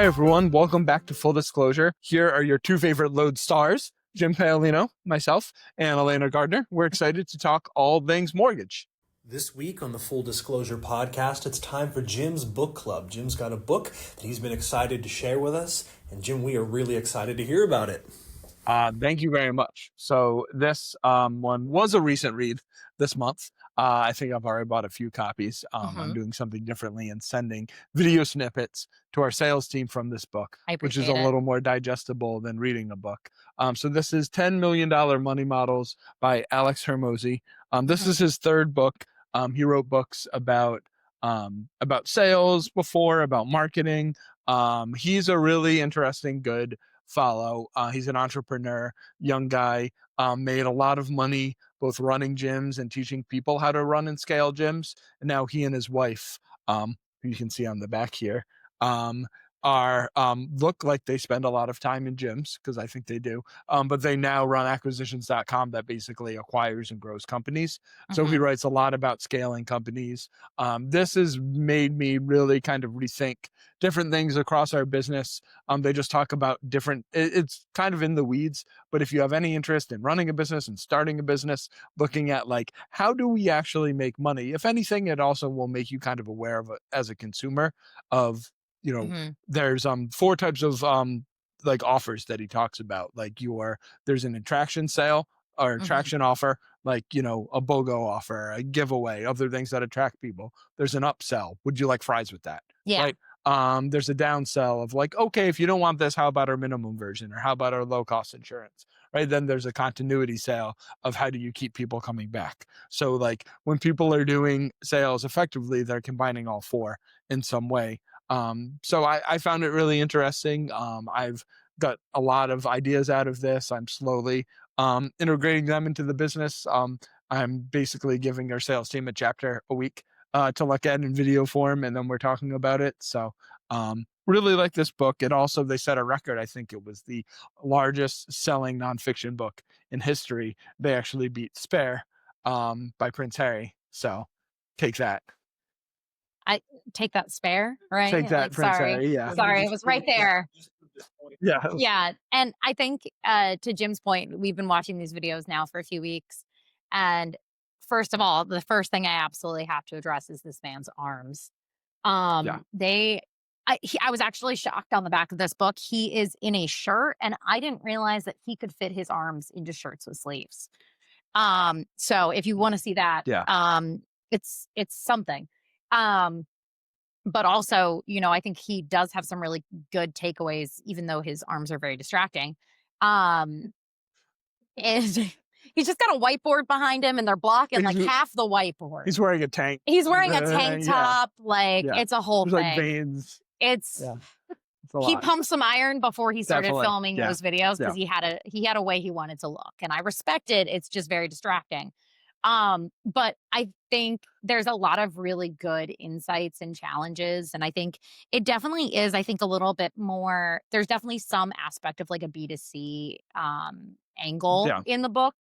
Hi, everyone. Welcome back to Full Disclosure. Here are your two favorite Load stars, Jim Paolino, myself, and Elena Gardner. We're excited to talk all things mortgage. This week on the Full Disclosure podcast, it's time for Jim's book club. Jim's got a book that he's been excited to share with us. And Jim, we are really excited to hear about it. Thank you very much. So this one was a recent read this month. I think I've already bought a few copies. I'm doing something differently and sending video snippets to our sales team from this book, which is a little more digestible than reading a book. So this is $10 Million Money Models by Alex Hormozi. This is his third book. He wrote books about sales before, about marketing. He's a really interesting, good follow. He's an entrepreneur, young guy, made a lot of money both running gyms and teaching people how to run and scale gyms. And now he and his wife, who you can see on the back here, are look like they spend a lot of time in gyms, because I think they do, but they now run acquisitions.com that basically acquires and grows companies. So he writes a lot about scaling companies. This has made me really kind of rethink different things across our business. They just talk about different, it's kind of in the weeds, but if you have any interest in running a business and starting a business, looking at like, how do we actually make money? If anything, it also will make you kind of aware of it as a consumer of, there's 4 types of like offers that he talks about. Like there's an attraction sale or attraction offer, like, a BOGO offer, a giveaway, other things that attract people. There's an upsell. Would you like fries with that? Yeah. Right. There's a downsell of like, okay, if you don't want this, how about our minimum version, or how about our low cost insurance? Right. Then there's a continuity sale of how do you keep people coming back? So like when people are doing sales effectively, they're combining all 4 in some way. So I found it really interesting. I've got a lot of ideas out of this. I'm slowly integrating them into the business. I'm basically giving our sales team a chapter a week to look at in video form, and then we're talking about it. So really like this book. It also, they set a record. I think it was the largest selling nonfiction book in history. They actually beat Spare by Prince Harry. So take that. I take that Spare, right? Take that, Prince Harry. Yeah. Sorry, it was right there. Yeah. Yeah. And I think to Jim's point, we've been watching these videos now for a few weeks. And first of all, the first thing I absolutely have to address is this man's arms. I was actually shocked on the back of this book. He is in a shirt, and I didn't realize that he could fit his arms into shirts with sleeves. So if you want to see that, it's something. But also, I think he does have some really good takeaways, even though his arms are very distracting. And he's just got a whiteboard behind him, and they're blocking like half the whiteboard. He's wearing a tank. He's wearing a tank top. It's a whole There's thing. like veins. It's a he lot. pumped some iron before he started Definitely. filming those videos, because he had a way he wanted to look, and I respect it. It's just very distracting. But I think there's a lot of really good insights and challenges. And I think it definitely is, a little bit more, there's definitely some aspect of like a B2C angle in the book.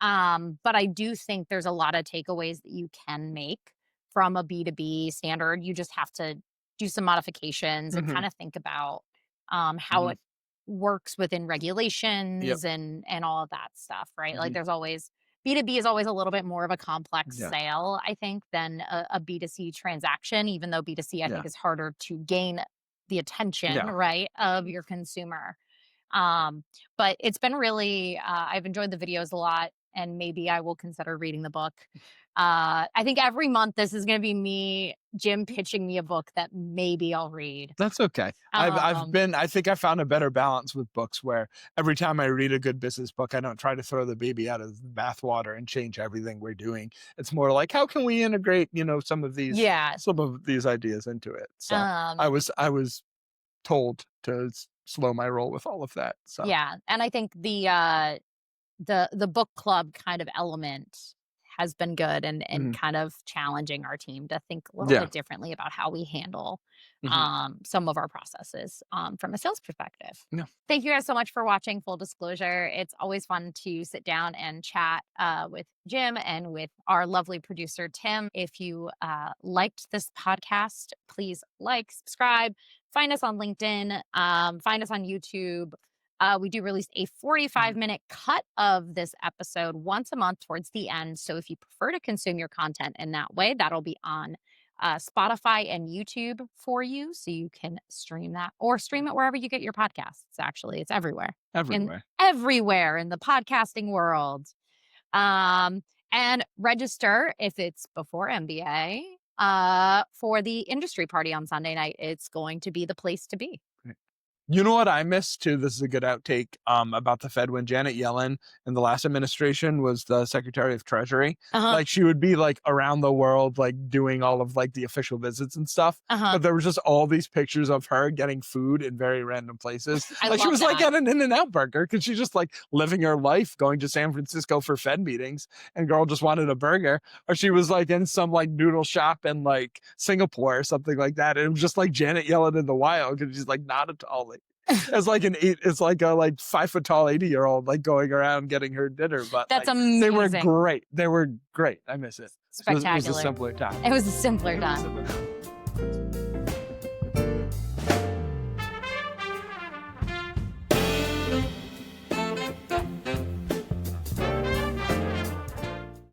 But I do think there's a lot of takeaways that you can make from a B2B standard. You just have to do some modifications and kind of think about how it works within regulations and all of that stuff, right? Like there's always, B2B is always a little bit more of a complex sale, I think, than a B2C transaction, even though B2C, I think, is harder to gain the attention, right, of your consumer. But it's been really, I've enjoyed the videos a lot, and maybe I will consider reading the book. I think every month this is going to be me, Jim pitching me a book that maybe I'll read. That's okay. I think I found a better balance with books where every time I read a good business book, I don't try to throw the baby out of the bathwater and change everything we're doing. It's more like, how can we integrate, some of these ideas into it? So I was told to slow my roll with all of that. So yeah. And I think the book club kind of element has been good and kind of challenging our team to think a little bit differently about how we handle some of our processes from a sales perspective. Yeah. Thank you guys so much for watching Full Disclosure. It's always fun to sit down and chat with Jim and with our lovely producer, Tim. If you liked this podcast, please like, subscribe, find us on LinkedIn, find us on YouTube. We do release a 45-minute cut of this episode once a month towards the end. So if you prefer to consume your content in that way, that'll be on Spotify and YouTube for you. So you can stream that or stream it wherever you get your podcasts. Actually, it's everywhere. Everywhere. Everywhere in the podcasting world. And register if it's before MBA for the industry party on Sunday night. It's going to be the place to be. You know what I missed too? This is a good outtake about the Fed when Janet Yellen in the last administration was the Secretary of Treasury. Like she would be like around the world, like doing all of like the official visits and stuff. But there was just all these pictures of her getting food in very random places. Like she was like at an In-N-Out burger because she's just like living her life, going to San Francisco for Fed meetings, and girl just wanted a burger. Or she was like in some like noodle shop in like Singapore or something like that. And it was just like Janet Yellen in the wild because she's like not at all. It's like a 5 foot tall 80-year-old like going around getting her dinner. But that's like, amazing. They were great. I miss it. Spectacular. It was a simpler time. It was a simpler time.